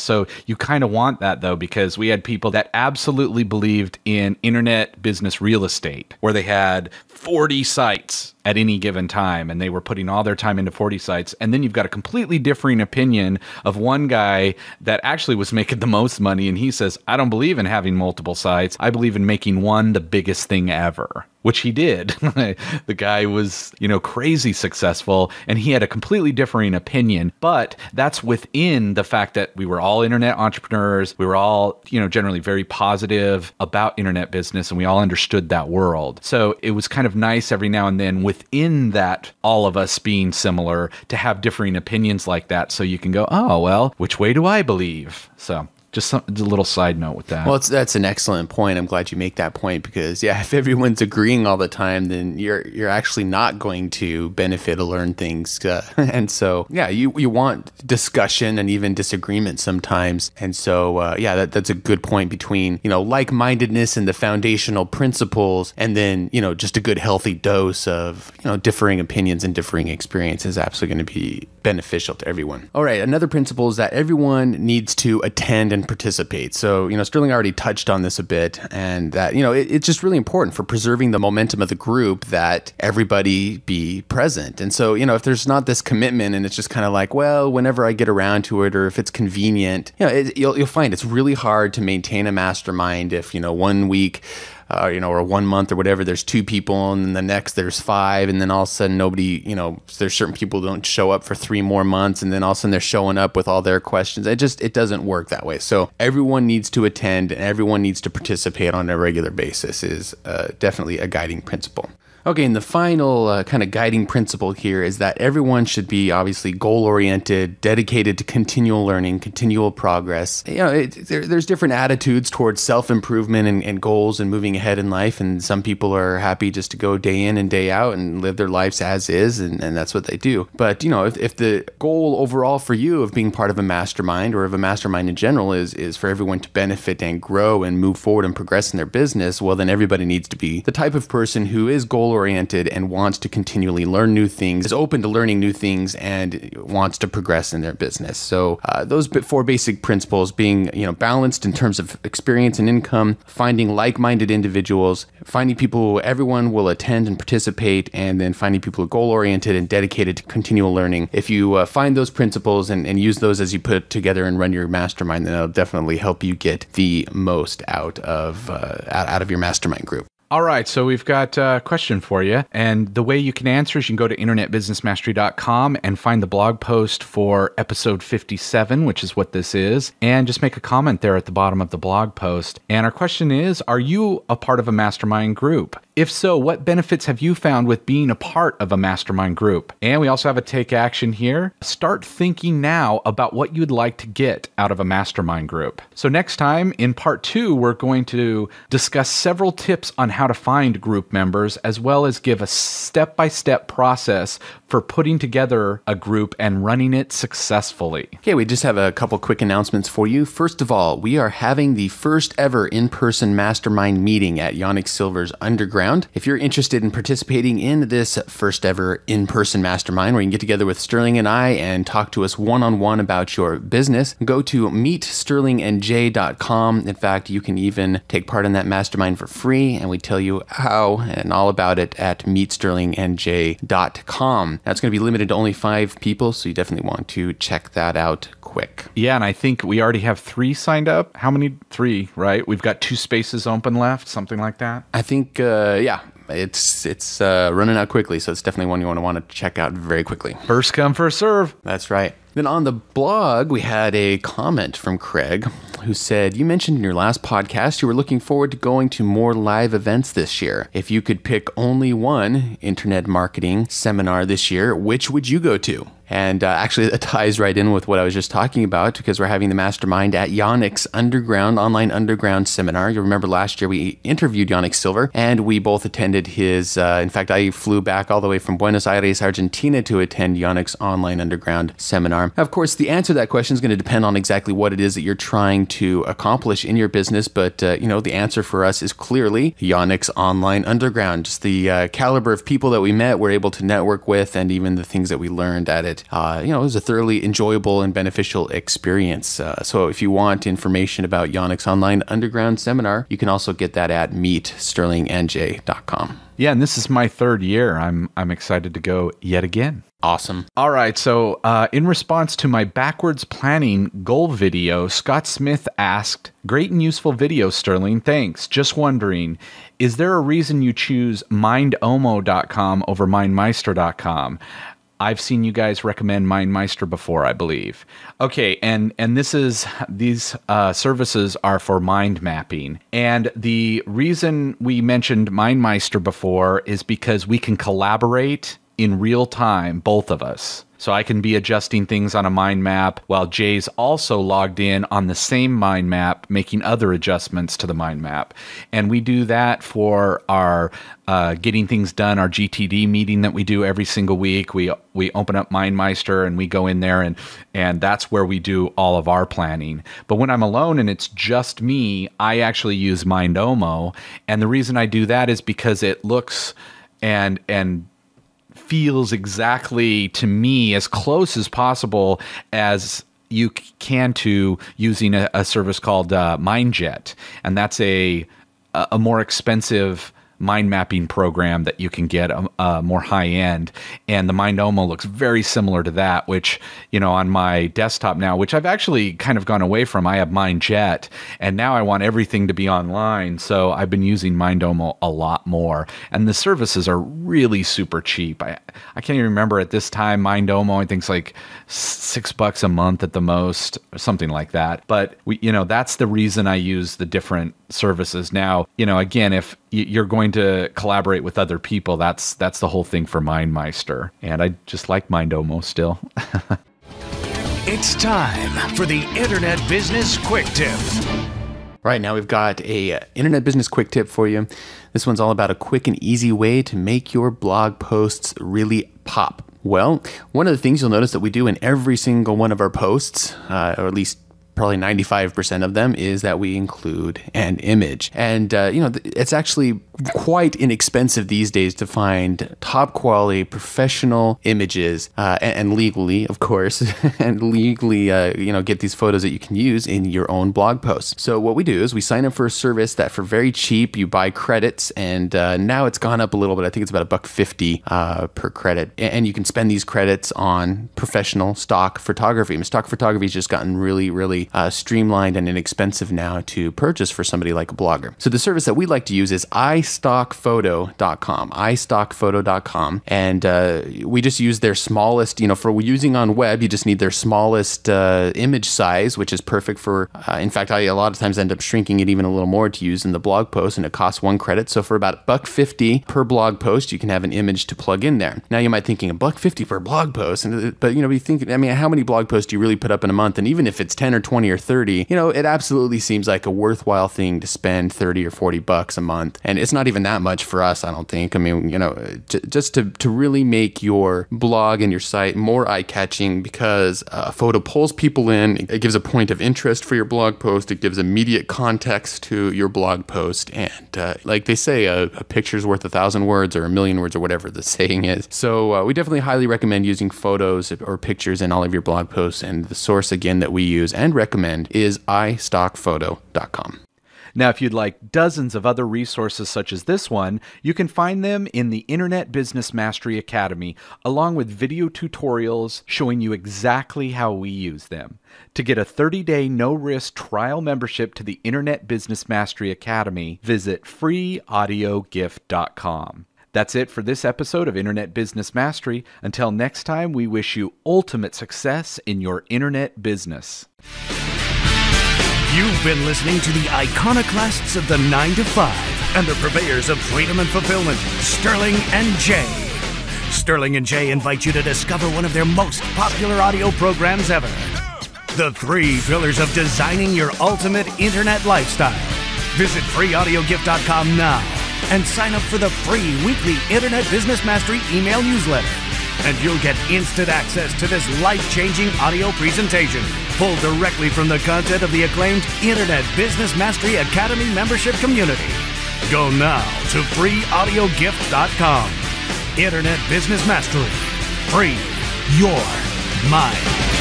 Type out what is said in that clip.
So you kind of want that, though, because we had people that absolutely believed in internet business real estate, where they had 40 sites at any given time, and they were putting all their time into 40 sites. And then you've got a completely differing opinion of one guy that actually was making the most money, and he says, I don't believe in having multiple sites. I believe in making one the biggest thing ever, which he did. The guy was, crazy successful, and he had a completely differing opinion. But that's within the fact that we were all internet entrepreneurs. We were all, generally very positive about internet business, and we all understood that world. So it was kind of nice every now and then within that, all of us being similar, to have differing opinions like that. So you can go, oh, well, which way do I believe? So just a little side note with that. Well, that's an excellent point. I'm glad you make that point because, if everyone's agreeing all the time, then you're actually not going to benefit or learn things. And so, you want discussion and even disagreement sometimes. And so, that's a good point between, like-mindedness and the foundational principles, and then, just a good healthy dose of, differing opinions and differing experiences is absolutely going to be beneficial to everyone. All right, another principle is that everyone needs to attend and participate. So, Sterling already touched on this a bit, and that, it's just really important for preserving the momentum of the group that everybody be present. And so, if there's not this commitment and it's just kind of like, well, whenever I get around to it, or if it's convenient, you'll find it's really hard to maintain a mastermind if, 1 week or 1 month or whatever, there's 2 people, and then the next there's 5, and then all of a sudden nobody, there's certain people who don't show up for 3 more months, and then all of a sudden they're showing up with all their questions. It doesn't work that way. So everyone needs to attend and everyone needs to participate on a regular basis is definitely a guiding principle. Okay, and the final kind of guiding principle here is that everyone should be obviously goal-oriented, dedicated to continual learning, continual progress. There's different attitudes towards self-improvement and goals and moving ahead in life, and some people are happy just to go day in and day out and live their lives as is, and that's what they do. But, if the goal overall for you of being part of a mastermind or of a mastermind in general is for everyone to benefit and grow and move forward and progress in their business, well, then everybody needs to be the type of person who is goal-oriented and wants to continually learn new things, is open to learning new things, and wants to progress in their business. So those 4 basic principles being, balanced in terms of experience and income, finding like-minded individuals, finding people who everyone will attend and participate, and then finding people who are goal-oriented and dedicated to continual learning. If you find those principles and use those as you put together and run your mastermind, then it'll definitely help you get the most out of your mastermind group. All right, so we've got a question for you, and the way you can answer is you can go to internetbusinessmastery.com and find the blog post for episode 57, which is what this is, and just make a comment there at the bottom of the blog post. And our question is, are you a part of a mastermind group? If so, what benefits have you found with being a part of a mastermind group? And we also have a take action here. Start thinking now about what you'd like to get out of a mastermind group. So next time, in part 2, we're going to discuss several tips on how to find group members, as well as give a step-by-step process for putting together a group and running it successfully. Okay, we just have a couple quick announcements for you. First of all, we are having the first ever in-person mastermind meeting at Yannick Silver's Underground. If you're interested in participating in this first ever in-person mastermind, where you can get together with Sterling and I and talk to us one-on-one about your business, go to meetsterlingandjay.com. In fact, you can even take part in that mastermind for free, and we tell you how and all about it at meetsterlingandjay.com. Now, it's going to be limited to only 5 people, so you definitely want to check that out quick. Yeah, and I think we already have 3 signed up. How many? 3, right? We've got 2 spaces open left, something like that. I think, it's running out quickly, so it's definitely one you want to check out very quickly. First come, first serve. That's right. Then on the blog, we had a comment from Craig who said, you mentioned in your last podcast you were looking forward to going to more live events this year. If you could pick only one internet marketing seminar this year, which would you go to? And actually, that ties right in with what I was just talking about, because we're having the mastermind at Yannick's online underground seminar. You remember last year we interviewed Yannick Silver, and we both attended his, in fact, I flew back all the way from Buenos Aires, Argentina to attend Yannick's online underground seminar. Of course, the answer to that question is going to depend on exactly what it is that you're trying to accomplish in your business. But, the answer for us is clearly Yonex Online Underground. Just the caliber of people that we met, we're able to network with, and even the things that we learned at it. It was a thoroughly enjoyable and beneficial experience. So if you want information about Yonex Online Underground Seminar, you can also get that at meetsterlingnj.com. Yeah, and this is my third year. I'm excited to go yet again. Awesome. All right, so in response to my backwards planning goal video, Scott Smith asked, "Great and useful video, Sterling. Thanks. Just wondering, is there a reason you choose mindomo.com over mindmeister.com? I've seen you guys recommend MindMeister before, I believe." Okay, and these services are for mind mapping. And the reason we mentioned MindMeister before is because we can collaborate in real time, both of us. So I can be adjusting things on a mind map while Jay's also logged in on the same mind map, making other adjustments to the mind map. And we do that for our getting things done, our GTD meeting that we do every single week. We open up MindMeister and we go in there, and that's where we do all of our planning. But when I'm alone and it's just me, I actually use Mindomo. And the reason I do that is because it looks and feels exactly to me as close as possible as you can to using a service called MindJet, and that's a more expensive mind mapping program that you can get more high end, and the Mindomo looks very similar to that, which on my desktop now, which I've actually kind of gone away from. I have MindJet, and now I want everything to be online, so I've been using Mindomo a lot more, and the services are really super cheap. I can't even remember at this time. Mindomo I think is like $6 a month at the most, or something like that. But that's the reason I use the different services. Now, again, if you're going to collaborate with other people, that's the whole thing for MindMeister. And I just like Mindomo still. It's time for the Internet Business Quick Tip. Right, now we've got a Internet Business Quick Tip for you. This one's all about a quick and easy way to make your blog posts really pop. Well, one of the things you'll notice that we do in every single one of our posts, or at least probably 95% of them, is that we include an image. And, it's actually quite inexpensive these days to find top quality professional images, and legally, of course, and legally, get these photos that you can use in your own blog posts. So what we do is we sign up for a service that for very cheap, you buy credits, and now it's gone up a little bit. I think it's about $1.50 per credit. And you can spend these credits on professional stock photography. And stock photography has just gotten really, really streamlined and inexpensive now to purchase for somebody like a blogger. So the service that we like to use is iStockphoto.com, and we just use their smallest, for using on web, you just need their smallest image size, which is perfect for, in fact, I a lot of times end up shrinking it even a little more to use in the blog post, and it costs 1 credit. So for about $1.50 per blog post, you can have an image to plug in there. Now you might be thinking, $1.50 per blog post, but you think, how many blog posts do you really put up in a month? And even if it's 10 or 20 or 30, it absolutely seems like a worthwhile thing to spend $30 or $40 a month. And it's not even that much for us, I don't think. Just to really make your blog and your site more eye-catching, because a photo pulls people in, it gives a point of interest for your blog post, it gives immediate context to your blog post, and like they say, a picture's worth 1,000 words or 1,000,000 words or whatever the saying is. So we definitely highly recommend using photos or pictures in all of your blog posts, and the source again that we use and recommend is iStockphoto.com. Now, if you'd like dozens of other resources such as this one, you can find them in the Internet Business Mastery Academy, along with video tutorials showing you exactly how we use them. To get a 30-day no-risk trial membership to the Internet Business Mastery Academy, visit freeaudiogift.com. That's it for this episode of Internet Business Mastery. Until next time, we wish you ultimate success in your internet business. You've been listening to the iconoclasts of the 9 to 5 and the purveyors of freedom and fulfillment, Sterling and Jay. Sterling and Jay invite you to discover one of their most popular audio programs ever. The 3 pillars of designing your ultimate internet lifestyle. Visit freeaudiogift.com now and sign up for the free weekly Internet Business Mastery email newsletter. And you'll get instant access to this life-changing audio presentation. pulled directly from the content of the acclaimed Internet Business Mastery Academy membership community. Go now to freeaudiogift.com. Internet Business Mastery. Free your mind.